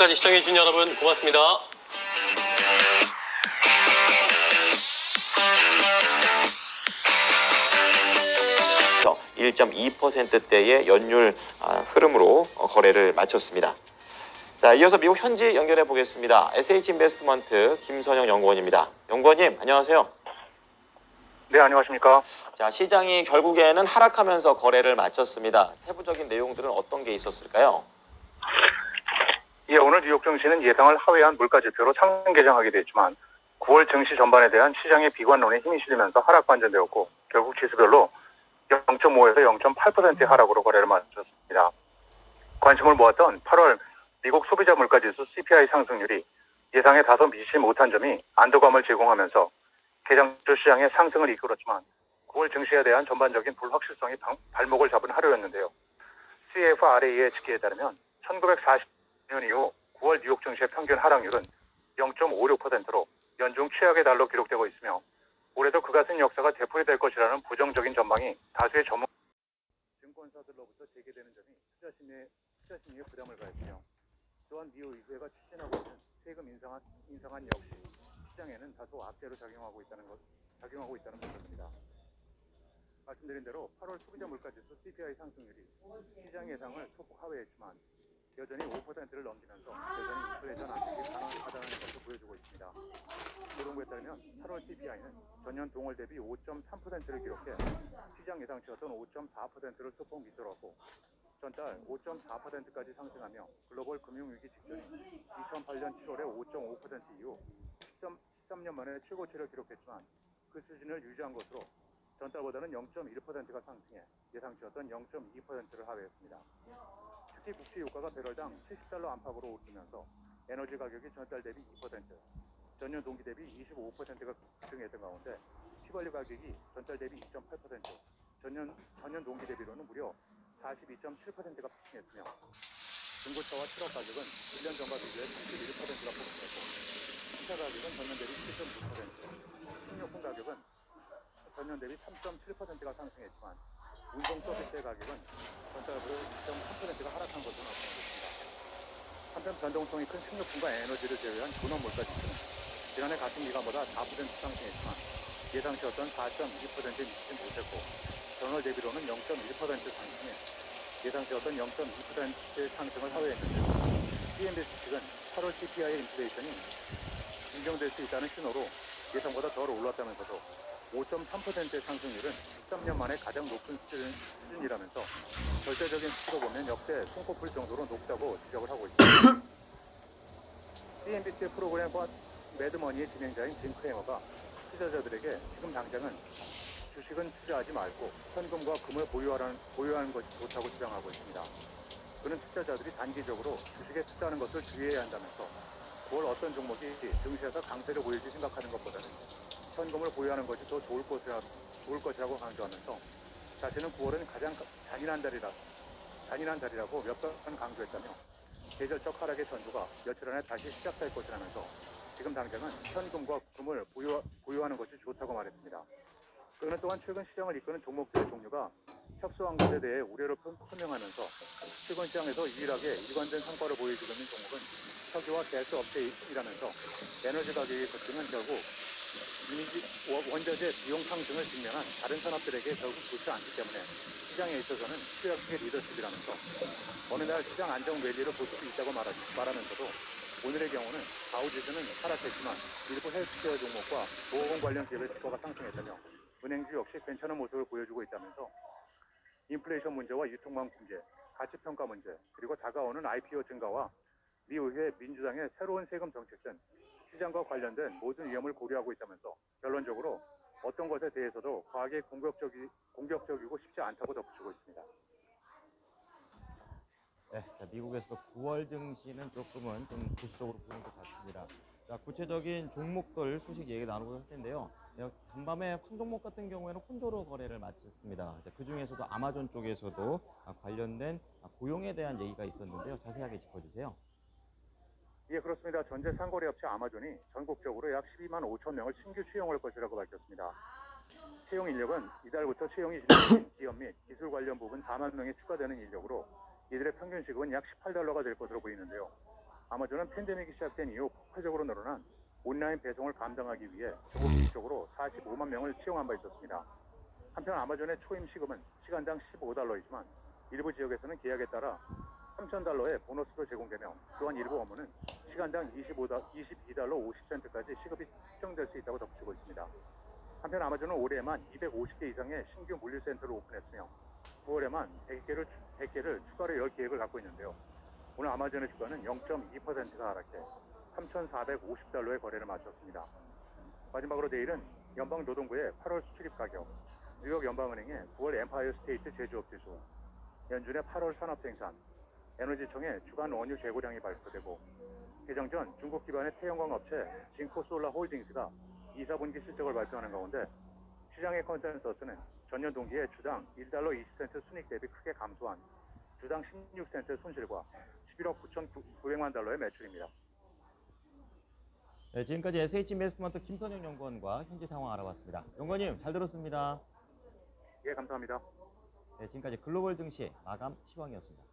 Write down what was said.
끝까지 시청해주신 여러분 고맙습니다. 1.2%대의 연율 흐름으로 거래를 마쳤습니다. 자, 이어서 미국 현지 연결해 보겠습니다. SH인베스트먼트 김선영 연구원입니다. 연구원님, 안녕하세요. 네, 안녕하십니까. 자, 시장이 결국에는 하락하면서 거래를 마쳤습니다. 세부적인 내용들은 어떤 게 있었을까요? 예, 오늘 뉴욕 증시는 예상을 하회한 물가지표로 상승 개장하게 됐지만 9월 증시 전반에 대한 시장의 비관론에 힘이 실리면서 하락 반전되었고 결국 지수별로 0.5에서 0.8%의 하락으로 거래를 마쳤습니다. 관심을 모았던 8월 미국 소비자 물가지수 CPI 상승률이 예상에 다소 미치지 못한 점이 안도감을 제공하면서 개장주 시장의 상승을 이끌었지만 9월 증시에 대한 전반적인 불확실성이 발목을 잡은 하루였는데요. CFRA의 집계에 따르면 1940년 이후 9월 뉴욕 증시의 평균 하락률은 0.56%로 연중 최악의 달로 기록되고 있으며 올해도 그 같은 역사가 되풀이될 것이라는 부정적인 전망이 다수의 증권사들로부터 제기되는 점이 투자 심리에 부담을 가했으며 또한 미국 의회가 추진하고 있는 세금 인상안 역시 시장에는 다소 악재로 작용하고 있다는 것입니다. 말씀드린 대로 8월 소비자 물가지수 CPI 상승률이 시장 예상을 소폭 하회했지만 여전히 5%를 넘기면서 여전히 인플레이션 압력이 강하다는 것을 보여주고 있습니다. 노동부에 따르면 8월 CPI는 전년 동월 대비 5.3%를 기록해 시장 예상치였던 5.4%를 소폭 밑돌았고 전달 5.4%까지 상승하며 글로벌 금융위기 직전인 2008년 7월에 5.5% 이후 13년 만에 최고치를 기록했지만 그 수준을 유지한 것으로 전달보다는 0.1%가 상승해 예상치였던 0.2%를 하회했습니다. 특히 국채 유가가 배럴당 70달러 안팎으로 오르면서 에너지 가격이 전달 대비 2%, 전년 동기 대비 25%가 급등했던 가운데 휘발유 가격이 전달 대비 2.8%, 전년 동기 대비로는 무려 42.7%가 폭등했으며 중고차와 트럭 가격은 1년 전과 비교해 31%가 폭등했고 신차 가격은 전년 대비 7.9%, 식료품 가격은 전년 대비 3.7%가 상승했지만 운송 서비스의 가격은 전달보다 2.3%가 하락한 것으로 나타나고 있습니다. 한편 변동성이 큰 식료품과 에너지를 제외한 전원 물가지수는 지난해 같은 기간보다 4% 상승했지만 예상치였던 4.2%에 미치지 못했고 전월 대비로는 0.1% 상승해 예상치였던 0.2%의 상승을 하회했는데요. CNBC 측은 8월 CPI 인플레이션이 진정될 수 있다는 신호로 예상보다 덜 올랐다면서도 5.3%의 상승률은 13년 만에 가장 높은 수준이라면서 절대적인 수치로 보면 역대 손꼽힐 정도로 높다고 지적을 하고 있습니다. CNBC의 프로그램 매드머니의 진행자인 짐 크레머가 투자자들에게 지금 당장은 주식은 투자하지 말고 현금과 금을 보유하는 것이 좋다고 주장하고 있습니다. 그는 투자자들이 단기적으로 주식에 투자하는 것을 주의해야 한다면서 9월 어떤 종목이 증시에서 강세를 보일지 생각하는 것보다는 현금을 보유하는 것이 더 좋을 것이라고 강조하면서 자신은 9월은 가장 잔인한 달이라고 몇 번 강조했다며 계절적 하락의 전주가 며칠 안에 다시 시작될 것이라면서 지금 당장은 현금과 금을 보유하는 것이 좋다고 말했습니다. 그는 또한 최근 시장을 이끄는 종목들의 종류가 협소한 것에 대해 우려를 표명하면서 최근 시장에서 유일하게 일관된 성과를 보여주고 있는 종목은 석유와 가스 업체이라면서 에너지 가격의 급등은 결국 원자재 비용 상승을 직면한 다른 산업들에게 결국 좋지 않기 때문에 시장에 있어서는 투약의 리더십이라면서 어느 날 시장 안정 랠리를 볼 수 있다고 말하면서도 오늘의 경우는 다우지수는 하락했지만 일부 헬스케어 종목과 보험 관련 기업의 주가가 상승했다며 은행주 역시 괜찮은 모습을 보여주고 있다면서 인플레이션 문제와 유통망 붕괴, 가치평가 문제, 그리고 다가오는 IPO 증가와 미 의회 민주당의 새로운 세금 정책 등 시장과 관련된 모든 위험을 고려하고 있다면서 결론적으로 어떤 것에 대해서도 과하게 공격적이고 쉽지 않다고 덧붙이고 있습니다. 네, 자, 미국에서도 9월 증시는 조금은 좀 보수적으로 보는 것 같습니다. 자, 구체적인 종목들 소식 얘기 나누고 할 텐데요. 간밤에 한 종목 같은 경우에는 혼조로 거래를 마쳤습니다. 그 중에서도 아마존 쪽에서도 관련된 고용에 대한 얘기가 있었는데요. 자세하게 짚어주세요. 예, 그렇습니다. 전재 상거래 업체 아마존이 전국적으로 약 12만 5천 명을 신규 채용할 것이라고 밝혔습니다. 채용 인력은 이달부터 채용이 진행된 기업 및 기술 관련 부분 4만 명이 추가되는 인력으로 이들의 평균 시급은 약 $18가 될 것으로 보이는데요. 아마존은 팬데믹이 시작된 이후 폭발적으로 늘어난 온라인 배송을 감당하기 위해 전국적으로 45만 명을 채용한 바 있었습니다. 한편 아마존의 초임 시급은 시간당 $15이지만 일부 지역에서는 계약에 따라 $3,000의 보너스로 제공되며 또한 일부 업무는 시간당 $22 50센트까지 시급이 측정될 수 있다고 덧붙이고 있습니다. 한편 아마존은 올해에만 250개 이상의 신규 물류센터를 오픈했으며 9월에만 100개를 추가로 열 계획을 갖고 있는데요. 오늘 아마존의 주가는 0.2%가 하락해 $3,450의 거래를 마쳤습니다. 마지막으로 내일은 연방노동부의 8월 수출입 가격, 뉴욕 연방은행의 9월 엠파이어 스테이트 제조업 지수, 연준의 8월 산업 생산, 에너지청의 주간 원유 재고량이 발표되고 개정 전 중국 기반의 태양광 업체 진코솔라 홀딩스가 2, 4분기 실적을 발표하는 가운데 시장의 컨센서스는 전년 동기에 주당 $1 20센트 순이익 대비 크게 감소한 주당 16센트 손실과 11억 9,900만 달러의 매출입니다. 네, 지금까지 SH인베스트먼트 김선영 연구원과 현지 상황 알아봤습니다. 연구원님 잘 들었습니다. 예, 감사합니다. 네, 지금까지 글로벌 증시 마감 시황이었습니다.